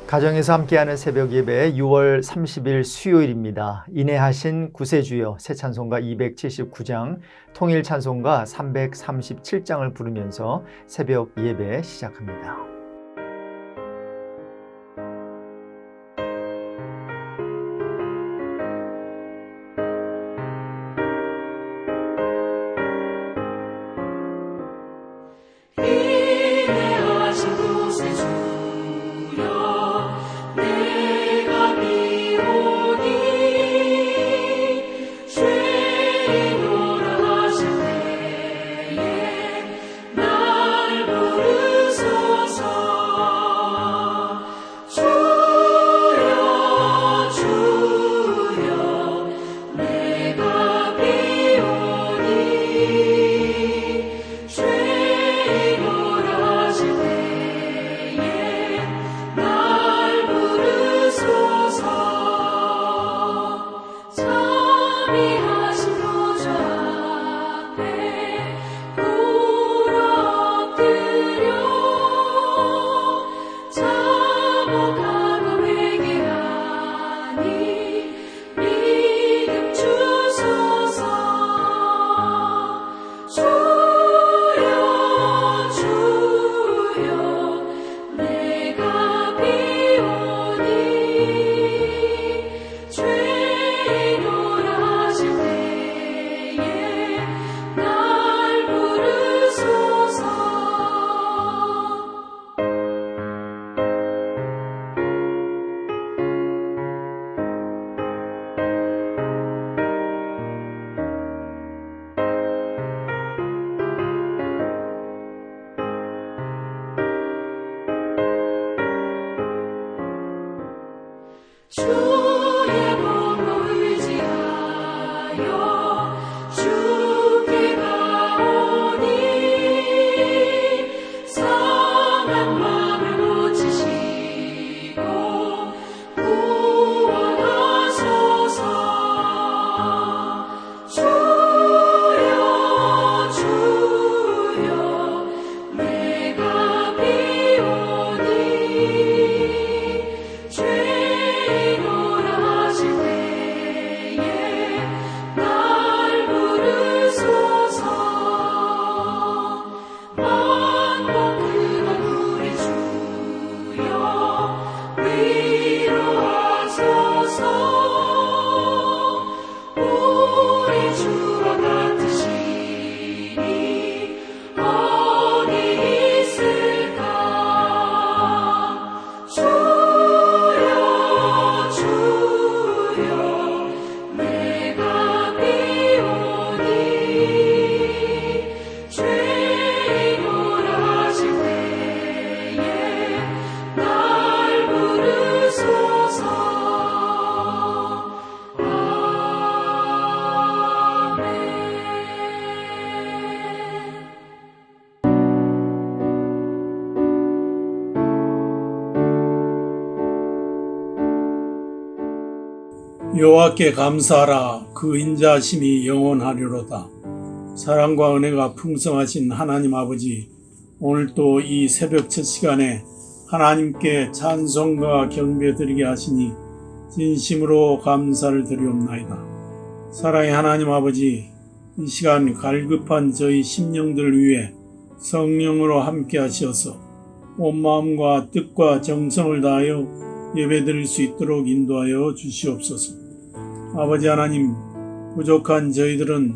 가정에서 함께하는 새벽 예배 6월 30일 수요일입니다. 인내하신 구세주여 새 찬송가 279장, 통일 찬송가 337장을 부르면서 새벽 예배 시작합니다. 여호와께 감사하라. 그 인자하심이 영원하리로다. 사랑과 은혜가 풍성하신 하나님 아버지, 오늘도 이 새벽 첫 시간에 하나님께 찬송과 경배드리게 하시니 진심으로 감사를 드리옵나이다. 사랑의 하나님 아버지, 이 시간 갈급한 저희 심령들 위해 성령으로 함께 하시어서 온 마음과 뜻과 정성을 다하여 예배드릴 수 있도록 인도하여 주시옵소서. 아버지 하나님, 부족한 저희들은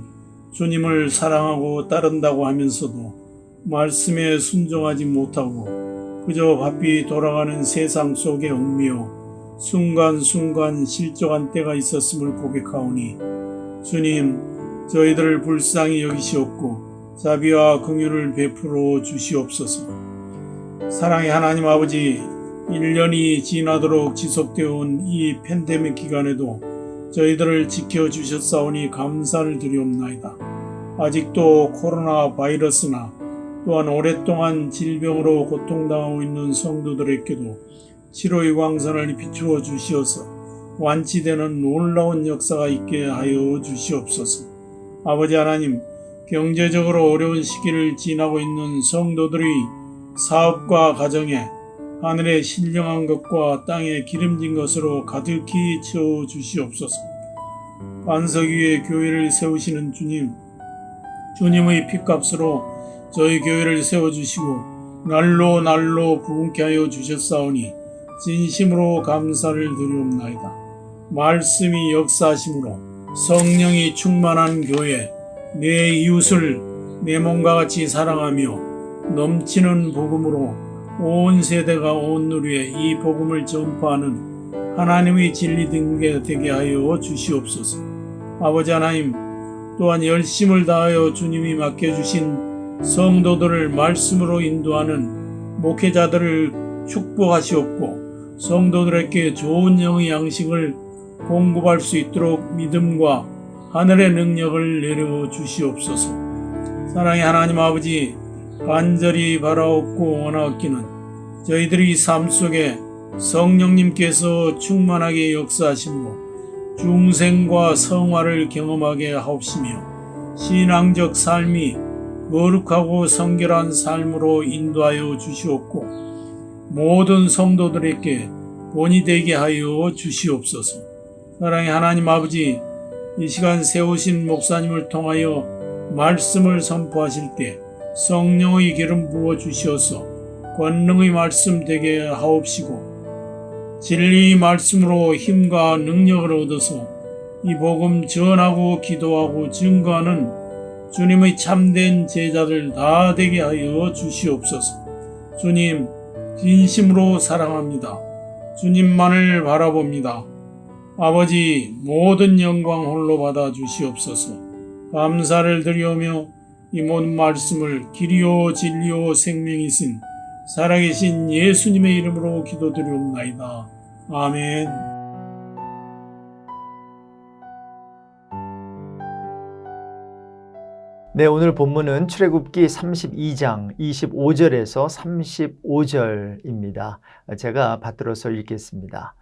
주님을 사랑하고 따른다고 하면서도 말씀에 순종하지 못하고 그저 바삐 돌아가는 세상 속에 얽매여 순간순간 실족한 때가 있었음을 고백하오니, 주님, 저희들을 불쌍히 여기시옵고 자비와 긍휼을 베풀어 주시옵소서. 사랑의 하나님 아버지, 1년이 지나도록 지속되어 온 이 팬데믹 기간에도 저희들을 지켜주셨사오니 감사를 드리옵나이다. 아직도 코로나 바이러스나 또한 오랫동안 질병으로 고통당하고 있는 성도들에게도 치료의 광선을 비추어 주시어서 완치되는 놀라운 역사가 있게 하여 주시옵소서. 아버지 하나님, 경제적으로 어려운 시기를 지나고 있는 성도들의 사업과 가정에 하늘의 신령한 것과 땅에 기름진 것으로 가득히 채워 주시옵소서. 반석 위에 교회를 세우시는 주님, 주님의 핏값으로 저희 교회를 세워주시고 날로 날로 부흥케 하여 주셨사오니 진심으로 감사를 드리옵나이다. 말씀이 역사하심으로 성령이 충만한 교회, 내 이웃을 내 몸과 같이 사랑하며 넘치는 복음으로 온 세대가 온 누리에 이 복음을 전파하는 하나님의 진리 등게 되게 하여 주시옵소서. 아버지 하나님, 또한 열심을 다하여 주님이 맡겨주신 성도들을 말씀으로 인도하는 목회자들을 축복하시옵고 성도들에게 좋은 영의 양식을 공급할 수 있도록 믿음과 하늘의 능력을 내려 주시옵소서. 사랑의 하나님 아버지, 간절히 바라옵고 원하옵기는 저희들이 삶 속에 성령님께서 충만하게 역사하심으로 중생과 성화를 경험하게 하옵시며 신앙적 삶이 거룩하고 성결한 삶으로 인도하여 주시옵고 모든 성도들에게 본이 되게 하여 주시옵소서. 사랑의 하나님 아버지, 이 시간 세우신 목사님을 통하여 말씀을 선포하실 때 성령의 기름 부어 주시어서 권능의 말씀 되게 하옵시고 진리의 말씀으로 힘과 능력을 얻어서 이 복음 전하고 기도하고 증거하는 주님의 참된 제자들 다 되게 하여 주시옵소서. 주님, 진심으로 사랑합니다. 주님만을 바라봅니다. 아버지, 모든 영광 홀로 받아 주시옵소서. 감사를 드리오며 이 모든 말씀을 길이요 진리요 생명이신 살아계신 예수님의 이름으로 기도드리옵나이다. 아멘. 네, 오늘 본문은 출애굽기 32장 25절에서 35절입니다. 제가 받들어서 읽겠습니다.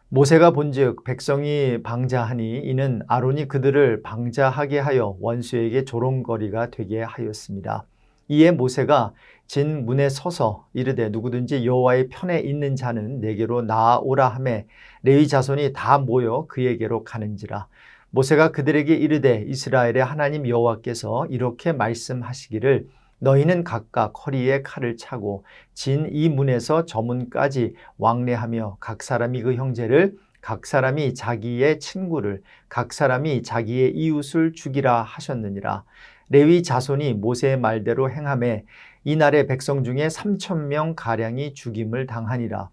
모세가 본즉 백성이 방자하니 이는 아론이 그들을 방자하게 하여 원수에게 조롱거리가 되게 하였습니다. 이에 모세가 진 문에 서서 이르되 누구든지 여호와의 편에 있는 자는 내게로 나아오라 하매 레위 자손이 다 모여 그에게로 가는지라. 모세가 그들에게 이르되 이스라엘의 하나님 여호와께서 이렇게 말씀하시기를 너희는 각각 허리에 칼을 차고 진 이 문에서 저 문까지 왕래하며 각 사람이 그 형제를 각 사람이 자기의 친구를 각 사람이 자기의 이웃을 죽이라 하셨느니라. 레위 자손이 모세의 말대로 행하매 이날의 백성 중에 3,000명 가량이 죽임을 당하니라.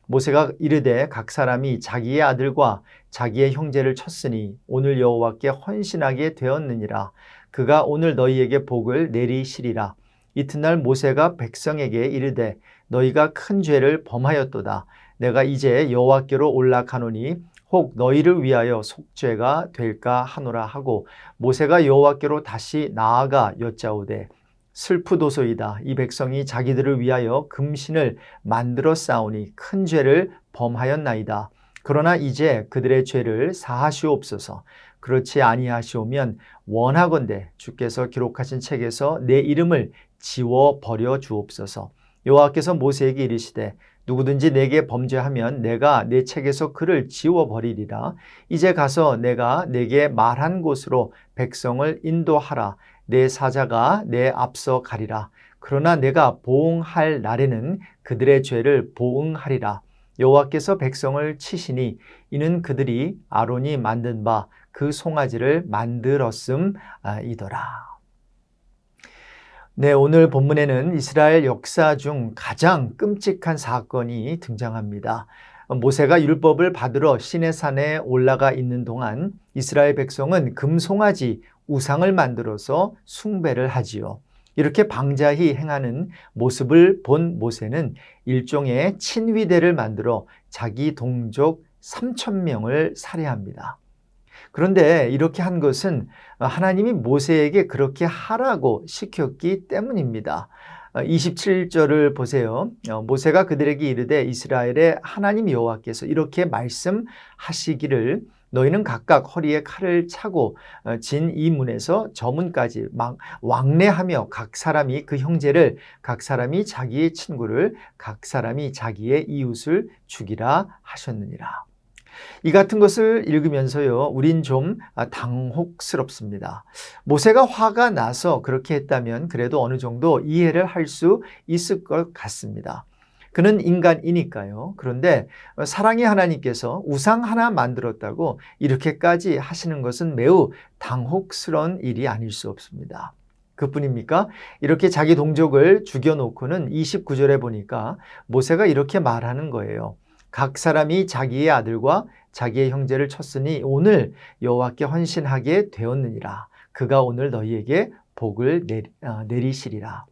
모세가 이르되 각 사람이 자기의 아들과 자기의 형제를 쳤으니 오늘 여호와께 헌신하게 되었느니라. 그가 오늘 너희에게 복을 내리시리라. 이튿날 모세가 백성에게 이르되 너희가 큰 죄를 범하였도다. 내가 이제 여호와께로 올라가노니 혹 너희를 위하여 속죄가 될까 하노라 하고 모세가 여호와께로 다시 나아가 여짜오되 슬프도소이다. 이 백성이 자기들을 위하여 금신을 만들어 싸우니 큰 죄를 범하였나이다. 그러나 이제 그들의 죄를 사하시옵소서. 그렇지 아니하시오면 원하건대 주께서 기록하신 책에서 내 이름을 지워버려 주옵소서. 여호와께서 모세에게 이르시되 누구든지 내게 범죄하면 내가 내 책에서 그를 지워버리리라. 이제 가서 내가 내게 말한 곳으로 백성을 인도하라. 내 사자가 내 앞서 가리라. 그러나 내가 보응할 날에는 그들의 죄를 보응하리라. 여호와께서 백성을 치시니 이는 그들이 아론이 만든 바 그 송아지를 만들었음이더라. 네, 오늘 본문에는 이스라엘 역사 중 가장 끔찍한 사건이 등장합니다. 모세가 율법을 받으러 시내산에 올라가 있는 동안 이스라엘 백성은 금송아지 우상을 만들어서 숭배를 하지요. 이렇게 방자히 행하는 모습을 본 모세는 일종의 친위대를 만들어 자기 동족 3,000명을 살해합니다. 그런데 이렇게 한 것은 하나님이 모세에게 그렇게 하라고 시켰기 때문입니다. 27절을 보세요. 모세가 그들에게 이르되 이스라엘의 하나님 여호와께서 이렇게 말씀하시기를 너희는 각각 허리에 칼을 차고 진 이 문에서 저 문까지 왕래하며 각 사람이 그 형제를, 각 사람이 자기의 친구를, 각 사람이 자기의 이웃을 죽이라 하셨느니라. 이 같은 것을 읽으면서요, 우린 좀 당혹스럽습니다. 모세가 화가 나서 그렇게 했다면 그래도 어느 정도 이해를 할 수 있을 것 같습니다. 그는 인간이니까요. 그런데 사랑의 하나님께서 우상 하나 만들었다고 이렇게까지 하시는 것은 매우 당혹스러운 일이 아닐 수 없습니다. 그뿐입니까? 이렇게 자기 동족을 죽여놓고는 29절에 보니까 모세가 이렇게 말하는 거예요. 각 사람이 자기의 아들과 자기의 형제를 쳤으니 오늘 여호와께 헌신하게 되었느니라. 그가 오늘 너희에게 복을 내리시리라.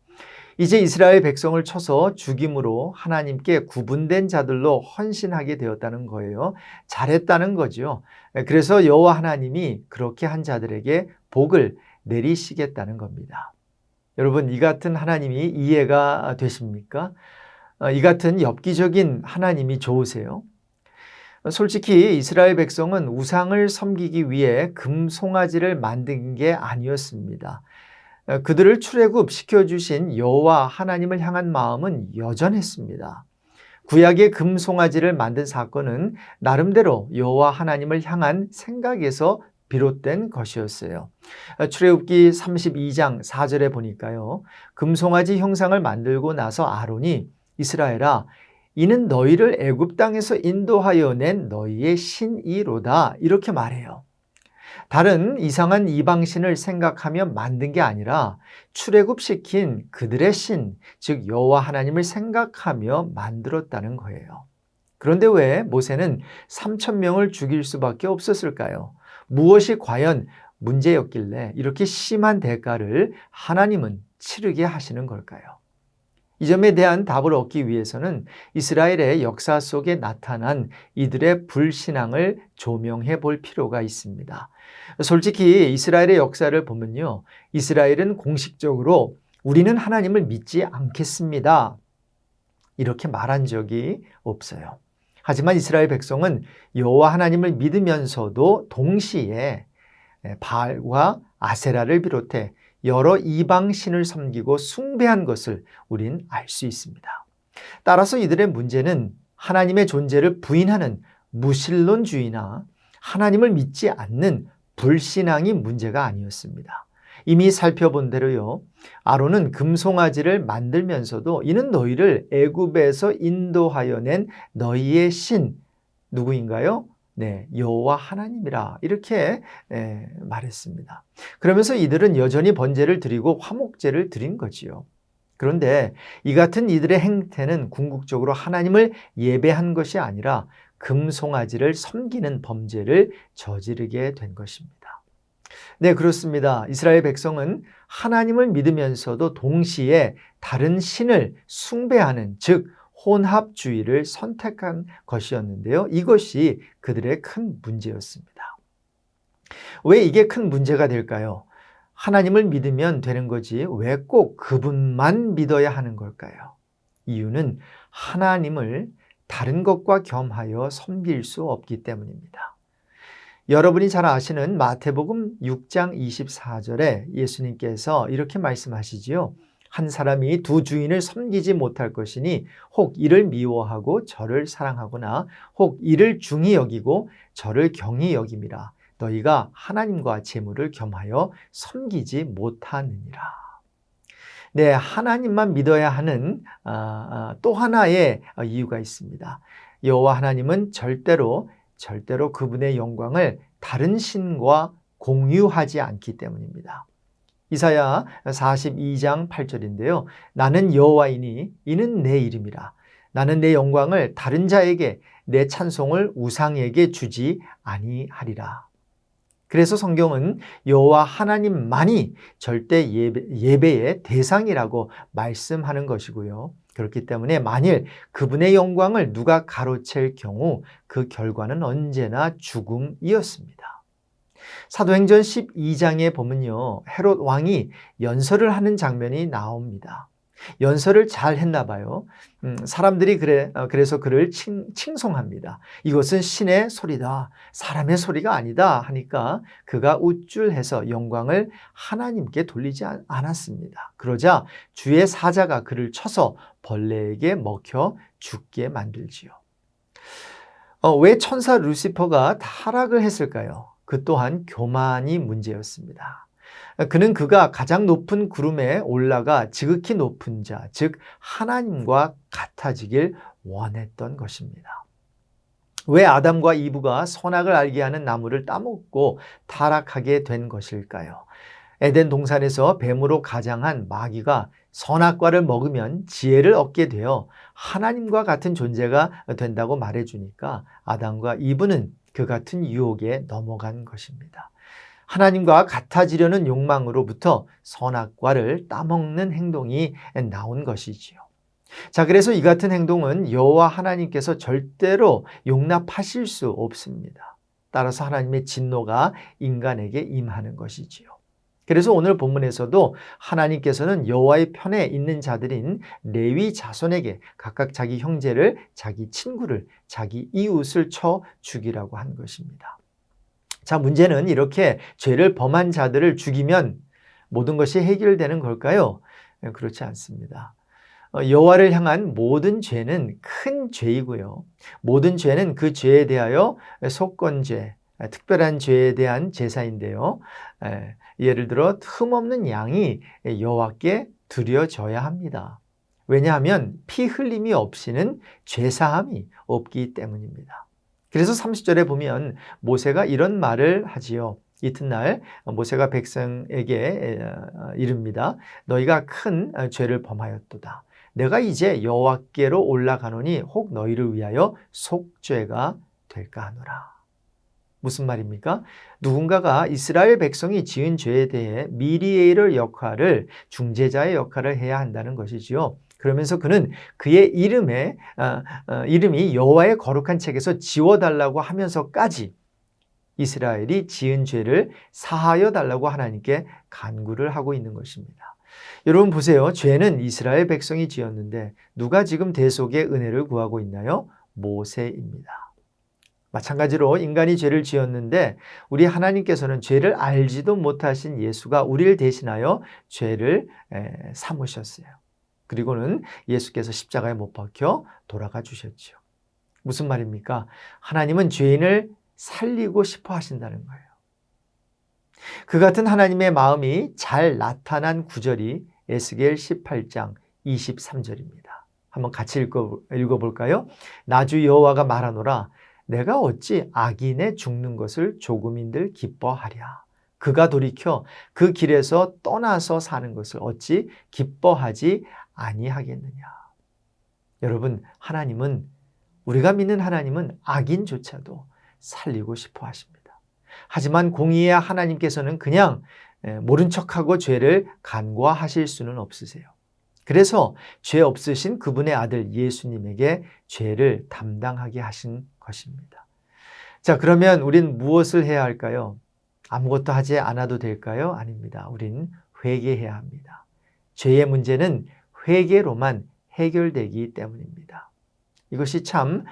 이제 이스라엘 백성을 쳐서 죽임으로 하나님께 구분된 자들로 헌신하게 되었다는 거예요. 잘했다는 거죠. 그래서 여호와 하나님이 그렇게 한 자들에게 복을 내리시겠다는 겁니다. 여러분, 이 같은 하나님이 이해가 되십니까? 이 같은 엽기적인 하나님이 좋으세요? 솔직히 이스라엘 백성은 우상을 섬기기 위해 금송아지를 만든 게 아니었습니다. 그들을 출애굽시켜 주신 여호와 하나님을 향한 마음은 여전했습니다. 구약의 금송아지를 만든 사건은 나름대로 여호와 하나님을 향한 생각에서 비롯된 것이었어요. 출애굽기 32장 4절에 보니까요, 금송아지 형상을 만들고 나서 아론이 이스라엘아, 이는 너희를 애굽 땅에서 인도하여 낸 너희의 신이로다, 이렇게 말해요. 다른 이상한 이방신을 생각하며 만든 게 아니라 출애굽시킨 그들의 신, 즉 여호와 하나님을 생각하며 만들었다는 거예요. 그런데 왜 모세는 3,000명을 죽일 수밖에 없었을까요? 무엇이 과연 문제였길래 이렇게 심한 대가를 하나님은 치르게 하시는 걸까요? 이 점에 대한 답을 얻기 위해서는 이스라엘의 역사 속에 나타난 이들의 불신앙을 조명해 볼 필요가 있습니다. 솔직히 이스라엘의 역사를 보면요, 이스라엘은 공식적으로 우리는 하나님을 믿지 않겠습니다, 이렇게 말한 적이 없어요. 하지만 이스라엘 백성은 여호와 하나님을 믿으면서도 동시에 바알과 아세라를 비롯해 여러 이방신을 섬기고 숭배한 것을 우린 알 수 있습니다. 따라서 이들의 문제는 하나님의 존재를 부인하는 무신론주의나 하나님을 믿지 않는 불신앙이 문제가 아니었습니다. 이미 살펴본 대로요, 아론은 금송아지를 만들면서도 이는 너희를 애굽에서 인도하여 낸 너희의 신, 누구인가요? 네, 여호와 하나님이라, 이렇게 말했습니다. 그러면서 이들은 여전히 번제를 드리고 화목제를 드린 거지요. 그런데 이 같은 이들의 행태는 궁극적으로 하나님을 예배한 것이 아니라 금송아지를 섬기는 범죄를 저지르게 된 것입니다. 네, 그렇습니다. 이스라엘 백성은 하나님을 믿으면서도 동시에 다른 신을 숭배하는, 즉 혼합주의를 선택한 것이었는데요. 이것이 그들의 큰 문제였습니다. 왜 이게 큰 문제가 될까요? 하나님을 믿으면 되는 거지 왜 꼭 그분만 믿어야 하는 걸까요? 이유는 하나님을 다른 것과 겸하여 섬길 수 없기 때문입니다. 여러분이 잘 아시는 마태복음 6장 24절에 예수님께서 이렇게 말씀하시지요. 한 사람이 두 주인을 섬기지 못할 것이니 혹 이를 미워하고 저를 사랑하거나 혹 이를 중히 여기고 저를 경히 여김이라. 너희가 하나님과 재물을 겸하여 섬기지 못하느니라. 네, 하나님만 믿어야 하는 또 하나의 이유가 있습니다. 여호와 하나님은 절대로 그분의 영광을 다른 신과 공유하지 않기 때문입니다. 이사야 42장 8절인데요. 나는 여호와이니 이는 내 이름이라. 나는 내 영광을 다른 자에게, 내 찬송을 우상에게 주지 아니하리라. 그래서 성경은 여호와 하나님만이 절대 예배의 대상이라고 말씀하는 것이고요. 그렇기 때문에 만일 그분의 영광을 누가 가로챌 경우 그 결과는 언제나 죽음이었습니다. 사도행전 12장에 보면요, 헤롯 왕이 연설을 하는 장면이 나옵니다. 연설을 잘 했나 봐요. 사람들이 그래서 그를 칭송합니다. 이것은 신의 소리다. 사람의 소리가 아니다 하니까 그가 우쭐해서 영광을 하나님께 돌리지 않았습니다. 그러자 주의 사자가 그를 쳐서 벌레에게 먹혀 죽게 만들지요. 왜 천사 루시퍼가 타락을 했을까요? 그 또한 교만이 문제였습니다. 그가 가장 높은 구름에 올라가 지극히 높은 자, 즉 하나님과 같아지길 원했던 것입니다. 왜 아담과 이브가 선악을 알게 하는 나무를 따먹고 타락하게 된 것일까요? 에덴 동산에서 뱀으로 가장한 마귀가 선악과를 먹으면 지혜를 얻게 되어 하나님과 같은 존재가 된다고 말해주니까 아담과 이브는 그 같은 유혹에 넘어간 것입니다. 하나님과 같아지려는 욕망으로부터 선악과를 따먹는 행동이 나온 것이지요. 자, 그래서 이 같은 행동은 여호와 하나님께서 절대로 용납하실 수 없습니다. 따라서 하나님의 진노가 인간에게 임하는 것이지요. 그래서 오늘 본문에서도 하나님께서는 여호와의 편에 있는 자들인 레위 자손에게 각각 자기 형제를, 자기 친구를, 자기 이웃을 쳐 죽이라고 한 것입니다. 자, 문제는 이렇게 죄를 범한 자들을 죽이면 모든 것이 해결되는 걸까요? 그렇지 않습니다. 여호와를 향한 모든 죄는 큰 죄이고요. 모든 죄는 그 죄에 대하여 속건죄, 특별한 죄에 대한 제사인데요. 예를 들어 흠없는 양이 여호와께 드려져야 합니다. 왜냐하면 피 흘림이 없이는 죄사함이 없기 때문입니다. 그래서 30절에 보면 모세가 이런 말을 하지요. 이튿날 모세가 백성에게 이릅니다. 너희가 큰 죄를 범하였도다. 내가 이제 여호와께로 올라가노니 혹 너희를 위하여 속죄가 될까 하노라. 무슨 말입니까? 누군가가 이스라엘 백성이 지은 죄에 대해 미디에이터 역할을, 중재자의 역할을 해야 한다는 것이지요. 그러면서 그는 그의 이름이 여호와의 거룩한 책에서 지워달라고 하면서까지 이스라엘이 지은 죄를 사하여 달라고 하나님께 간구를 하고 있는 것입니다. 여러분 보세요. 죄는 이스라엘 백성이 지었는데 누가 지금 대속의 은혜를 구하고 있나요? 모세입니다. 마찬가지로 인간이 죄를 지었는데 우리 하나님께서는 죄를 알지도 못하신 예수가 우리를 대신하여 죄를 삼으셨어요. 그리고는 예수께서 십자가에 못 박혀 돌아가 주셨죠. 무슨 말입니까? 하나님은 죄인을 살리고 싶어 하신다는 거예요. 그 같은 하나님의 마음이 잘 나타난 구절이 에스겔 18장 23절입니다. 한번 같이 읽어볼까요? 나주 여호와가 말하노라. 내가 어찌 악인의 죽는 것을 조금인들 기뻐하랴. 그가 돌이켜 그 길에서 떠나서 사는 것을 어찌 기뻐하지 아니하겠느냐. 여러분, 하나님은, 우리가 믿는 하나님은 악인조차도 살리고 싶어 하십니다. 하지만 공의의 하나님께서는 그냥 모른 척하고 죄를 간과하실 수는 없으세요. 그래서 죄 없으신 그분의 아들 예수님에게 죄를 담당하게 하신 것입니다. 자, 그러면 우린 무엇을 해야 할까요? 아무것도 하지 않아도 될까요? 아닙니다. 우린 회개해야 합니다. 죄의 문제는 회개로만 해결되기 때문입니다. 이것이 참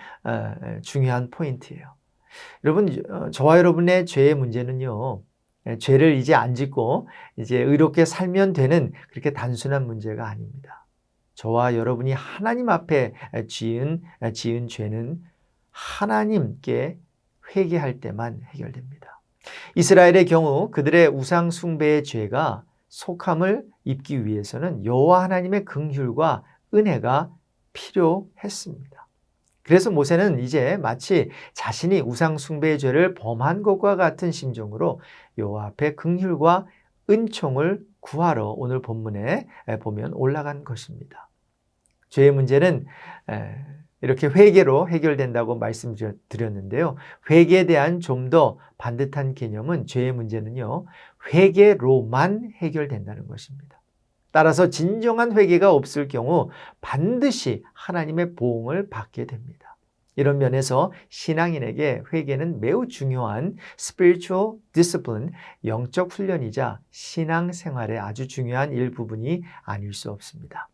중요한 포인트예요. 여러분, 저와 여러분의 죄의 문제는요, 죄를 이제 안 짓고 이제 의롭게 살면 되는 그렇게 단순한 문제가 아닙니다. 저와 여러분이 하나님 앞에 지은 죄는 하나님께 회개할 때만 해결됩니다. 이스라엘의 경우 그들의 우상 숭배의 죄가 속함을 입기 위해서는 여호와 하나님의 긍휼과 은혜가 필요했습니다. 그래서 모세는 이제 마치 자신이 우상 숭배의 죄를 범한 것과 같은 심정으로 여호와 앞에 긍휼과 은총을 구하러 오늘 본문에 보면 올라간 것입니다. 죄의 문제는 이렇게 회개로 해결된다고 말씀드렸는데요. 회개에 대한 좀 더 반듯한 개념은 죄의 문제는요, 회개로만 해결된다는 것입니다. 따라서 진정한 회개가 없을 경우 반드시 하나님의 보응을 받게 됩니다. 이런 면에서 신앙인에게 회개는 매우 중요한 spiritual discipline, 영적 훈련이자 신앙생활의 아주 중요한 일부분이 아닐 수 없습니다.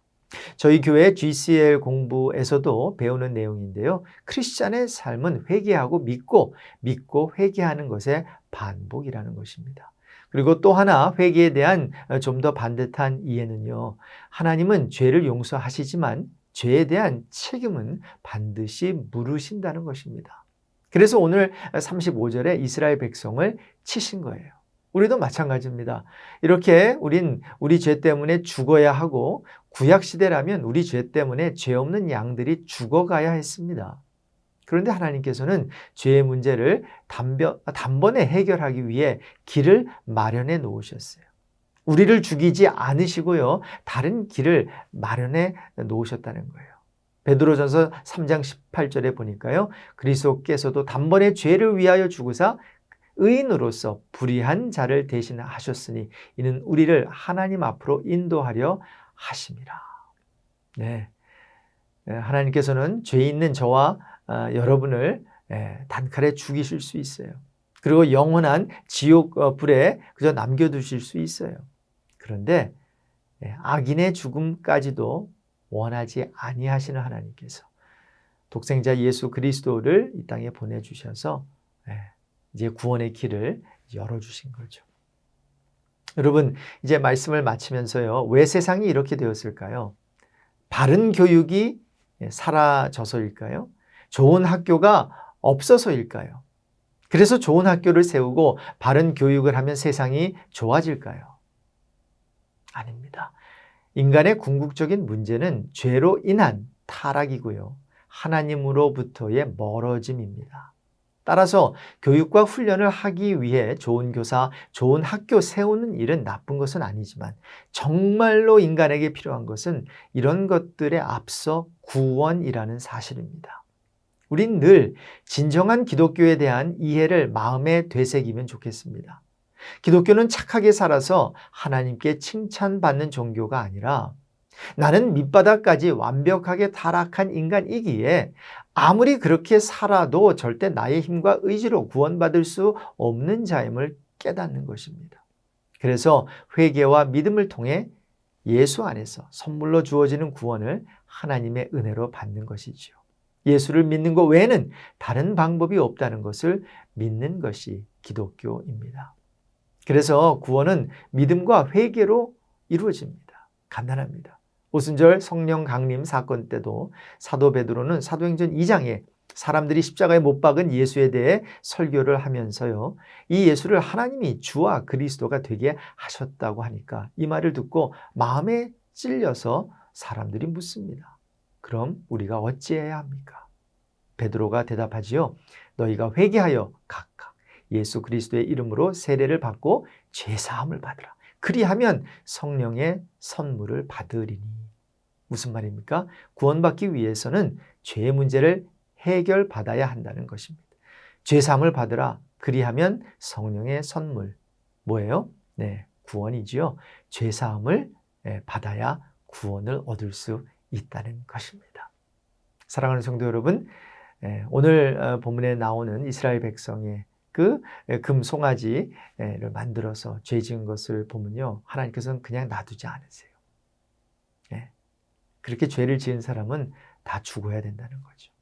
저희 교회 GCL 공부에서도 배우는 내용인데요. 크리스찬의 삶은 회개하고 믿고 회개하는 것의 반복이라는 것입니다. 그리고 또 하나 회개에 대한 좀 더 반듯한 이해는요. 하나님은 죄를 용서하시지만 죄에 대한 책임은 반드시 물으신다는 것입니다. 그래서 오늘 35절에 이스라엘 백성을 치신 거예요. 우리도 마찬가지입니다. 이렇게 우리 죄 때문에 죽어야 하고 구약 시대라면 우리 죄 때문에 죄 없는 양들이 죽어가야 했습니다. 그런데 하나님께서는 죄의 문제를 단번에 해결하기 위해 길을 마련해 놓으셨어요. 우리를 죽이지 않으시고요. 다른 길을 마련해 놓으셨다는 거예요. 베드로전서 3장 18절에 보니까요. 그리스도께서도 단번에 죄를 위하여 죽으사 의인으로서 불의한 자를 대신하셨으니 이는 우리를 하나님 앞으로 인도하려 하심이라. 네, 하나님께서는 죄 있는 저와 여러분을 단칼에 죽이실 수 있어요. 그리고 영원한 지옥 불에 그저 남겨두실 수 있어요. 그런데 악인의 죽음까지도 원하지 아니하시는 하나님께서 독생자 예수 그리스도를 이 땅에 보내주셔서 이제 구원의 길을 열어주신 거죠. 여러분, 이제 말씀을 마치면서요. 왜 세상이 이렇게 되었을까요? 바른 교육이 사라져서일까요? 좋은 학교가 없어서일까요? 그래서 좋은 학교를 세우고 바른 교육을 하면 세상이 좋아질까요? 아닙니다. 인간의 궁극적인 문제는 죄로 인한 타락이고요. 하나님으로부터의 멀어짐입니다. 따라서 교육과 훈련을 하기 위해 좋은 교사, 좋은 학교 세우는 일은 나쁜 것은 아니지만 정말로 인간에게 필요한 것은 이런 것들에 앞서 구원이라는 사실입니다. 우린 늘 진정한 기독교에 대한 이해를 마음에 되새기면 좋겠습니다. 기독교는 착하게 살아서 하나님께 칭찬받는 종교가 아니라 나는 밑바닥까지 완벽하게 타락한 인간이기에 아무리 그렇게 살아도 절대 나의 힘과 의지로 구원받을 수 없는 자임을 깨닫는 것입니다. 그래서 회개와 믿음을 통해 예수 안에서 선물로 주어지는 구원을 하나님의 은혜로 받는 것이지요. 예수를 믿는 것 외에는 다른 방법이 없다는 것을 믿는 것이 기독교입니다. 그래서 구원은 믿음과 회개로 이루어집니다. 간단합니다. 오순절 성령 강림 사건 때도 사도 베드로는 사도행전 2장에 사람들이 십자가에 못 박은 예수에 대해 설교를 하면서요. 이 예수를 하나님이 주와 그리스도가 되게 하셨다고 하니까 이 말을 듣고 마음에 찔려서 사람들이 묻습니다. 그럼 우리가 어찌해야 합니까? 베드로가 대답하지요. 너희가 회개하여 각각 예수 그리스도의 이름으로 세례를 받고 죄사함을 받으라. 그리하면 성령의 선물을 받으리니. 무슨 말입니까? 구원받기 위해서는 죄의 문제를 해결받아야 한다는 것입니다. 죄사함을 받으라. 그리하면 성령의 선물. 뭐예요? 네, 구원이지요. 죄사함을 받아야 구원을 얻을 수 있다는 것입니다. 사랑하는 성도 여러분, 오늘 본문에 나오는 이스라엘 백성의 그 금송아지를 만들어서 죄 지은 것을 보면요. 하나님께서는 그냥 놔두지 않으세요. 그렇게 죄를 지은 사람은 다 죽어야 된다는 거죠.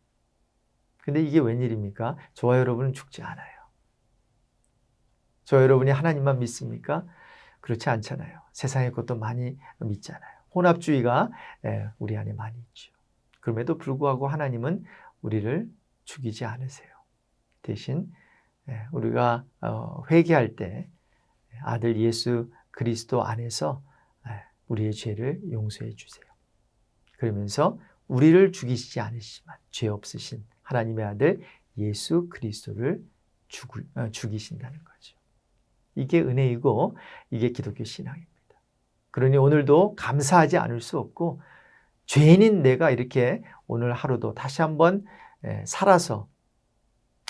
근데 이게 웬일입니까? 저와 여러분은 죽지 않아요. 저와 여러분이 하나님만 믿습니까? 그렇지 않잖아요. 세상의 것도 많이 믿잖아요. 혼합주의가 우리 안에 많이 있죠. 그럼에도 불구하고 하나님은 우리를 죽이지 않으세요. 대신 우리가 회개할 때 아들 예수 그리스도 안에서 우리의 죄를 용서해 주세요. 그러면서 우리를 죽이시지 않으시지만 죄 없으신 하나님의 아들 예수 그리스도를 죽이신다는 거죠. 이게 은혜이고 이게 기독교 신앙입니다. 그러니 오늘도 감사하지 않을 수 없고 죄인인 내가 이렇게 오늘 하루도 다시 한번 살아서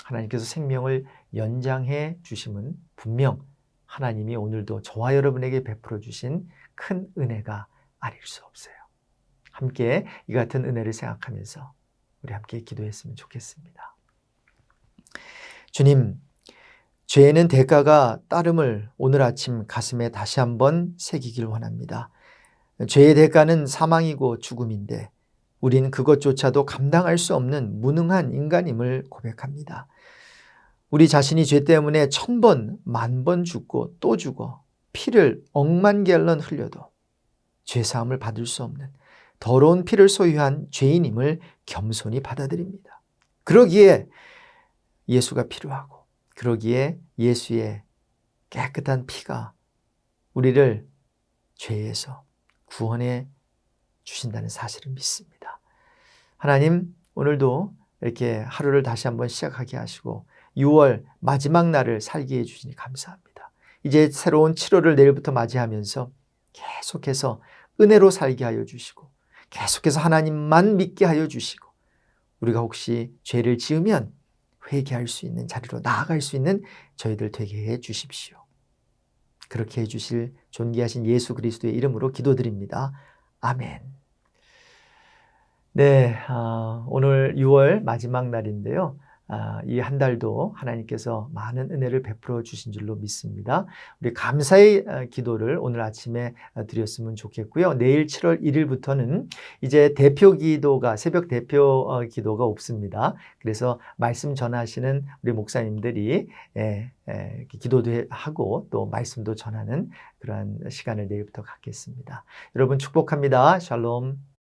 하나님께서 생명을 연장해 주심은 분명 하나님이 오늘도 저와 여러분에게 베풀어 주신 큰 은혜가 아닐 수 없어요. 함께 이 같은 은혜를 생각하면서 우리 함께 기도했으면 좋겠습니다. 주님, 죄에는 대가가 따름을 오늘 아침 가슴에 다시 한번 새기길 원합니다. 죄의 대가는 사망이고 죽음인데 우린 그것조차도 감당할 수 없는 무능한 인간임을 고백합니다. 우리 자신이 죄 때문에 1000번, 10,000번 죽고 또 죽어 피를 억만 갤런 흘려도 죄사함을 받을 수 없는 더러운 피를 소유한 죄인임을 겸손히 받아들입니다. 그러기에 예수가 필요하고, 그러기에 예수의 깨끗한 피가 우리를 죄에서 구원해 주신다는 사실을 믿습니다. 하나님, 오늘도 이렇게 하루를 다시 한번 시작하게 하시고 6월 마지막 날을 살게 해주시니 감사합니다. 이제 새로운 7월을 내일부터 맞이하면서 계속해서 은혜로 살게 하여 주시고, 계속해서 하나님만 믿게 하여 주시고, 우리가 혹시 죄를 지으면 회개할 수 있는 자리로 나아갈 수 있는 저희들 되게 해 주십시오. 그렇게 해 주실 존귀하신 예수 그리스도의 이름으로 기도드립니다. 아멘. 네, 오늘 6월 마지막 날인데요. 이 한 달도 하나님께서 많은 은혜를 베풀어 주신 줄로 믿습니다. 우리 감사의 기도를 오늘 아침에 드렸으면 좋겠고요. 내일 7월 1일부터는 이제 대표 기도가, 새벽 대표 기도가 없습니다. 그래서 말씀 전하시는 우리 목사님들이 기도도 하고 또 말씀도 전하는 그러한 시간을 내일부터 갖겠습니다. 여러분 축복합니다. 샬롬.